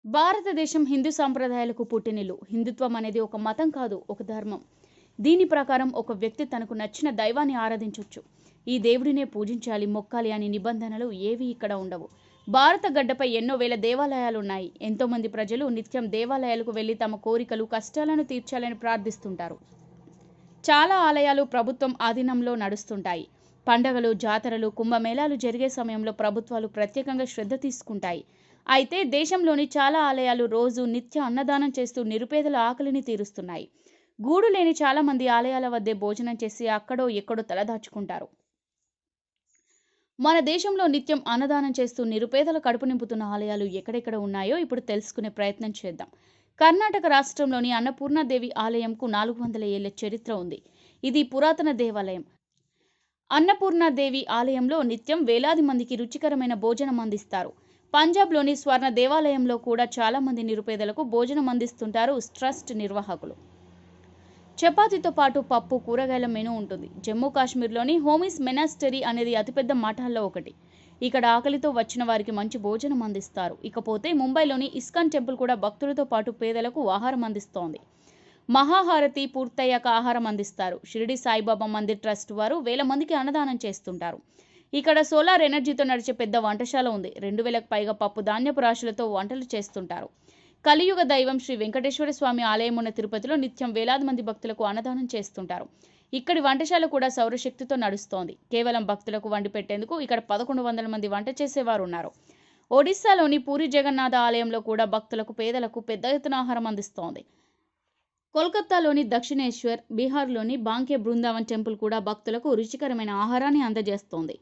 భారతదేశం హిందూ సాంప్రదాయాలకు పుట్టినిల్లు. హిందుత్వం అనేది ఒక మతం కాదు, ఒక ధర్మం. దీని ప్రకారం ఒక వ్యక్తి తనకు నచ్చిన దైవాన్ని ఆరాధించొచ్చు. ఈ దేవుడినే పూజించాలి, మొక్కాలి అని నిబంధనలు ఏవి ఇక్కడ ఉండవు. భారత గడ్డపై ఎన్నో వేల దేవాలయాలున్నాయి. ఎంతోమంది ప్రజలు నిత్యం దేవాలయాలకు వెళ్లి తమ కోరికలు, కష్టాలను తీర్చాలని ప్రార్థిస్తుంటారు. చాలా ఆలయాలు ప్రభుత్వం ఆధీనంలో నడుస్తుంటాయి. పండగలు, జాతరలు, కుంభమేళాలు జరిగే సమయంలో ప్రభుత్వాలు ప్రత్యేకంగా శ్రద్ధ తీసుకుంటాయి. అయితే దేశంలోని చాలా ఆలయాలు రోజు నిత్య అన్నదానం చేస్తూ నిరుపేదల ఆకలిని తీరుస్తున్నాయి. గూడు లేని చాలా మంది ఆలయాల వద్దే భోజనం చేసి అక్కడో ఎక్కడో తలదాచుకుంటారు. మన దేశంలో నిత్యం అన్నదానం చేస్తూ నిరుపేదల కడుపు నింపుతున్న ఆలయాలు ఎక్కడెక్కడ ఉన్నాయో ఇప్పుడు తెలుసుకునే ప్రయత్నం చేద్దాం. కర్ణాటక రాష్ట్రంలోని అన్నపూర్ణాదేవి ఆలయంకు 400 ఏళ్ల చరిత్ర ఉంది. ఇది పురాతన దేవాలయం. అన్నపూర్ణాదేవి ఆలయంలో నిత్యం వేలాది మందికి రుచికరమైన భోజనం అందిస్తారు. పంజాబ్లోని స్వర్ణ దేవాలయంలో కూడా చాలా మంది నిరుపేదలకు భోజనం అందిస్తుంటారు ట్రస్ట్ నిర్వాహకులు. చపాతీతో పాటు పప్పు, కూరగాయల మెనూ ఉంటుంది. జమ్మూ కాశ్మీర్లోని హోమిస్ మెనాస్టరీ అనేది అతిపెద్ద మఠాల్లో ఒకటి. ఇక్కడ ఆకలితో వచ్చిన వారికి మంచి భోజనం అందిస్తారు. ఇకపోతే ముంబైలోని ఇస్కాన్ టెంపుల్ కూడా భక్తులతో పాటు పేదలకు ఆహారం అందిస్తోంది. మహాహారతి పూర్తయ్యాక ఆహారం అందిస్తారు. షిరిడి సాయిబాబా మందిర్ ట్రస్ట్ వారు వేల మందికి అన్నదానం చేస్తుంటారు. ఇక్కడ సోలార్ ఎనర్జీతో నడిచే పెద్ద వంటశాల ఉంది. 2000కు పైగా పప్పు ధాన్యపు రాశులతో వంటలు చేస్తుంటారు. కలియుగ దైవం శ్రీ వెంకటేశ్వర స్వామి ఆలయం ఉన్న తిరుపతిలో నిత్యం వేలాది మంది భక్తులకు అన్నదానం చేస్తుంటారు. ఇక్కడి వంటశాల కూడా సౌరశక్తితో నడుస్తోంది. కేవలం భక్తులకు వండి పెట్టేందుకు ఇక్కడ 1100 మంది వంట చేసేవారు ఉన్నారు. ఒడిశాలోని పూరి జగన్నాథ ఆలయంలో కూడా భక్తులకు, పేదలకు పెద్ద ఎత్తున ఆహారం అందిస్తోంది. కోల్కతాలోని దక్షిణేశ్వర్, బీహార్లోని బాంకే బృందావన్ టెంపుల్ కూడా భక్తులకు రుచికరమైన ఆహారాన్ని అందజేస్తోంది.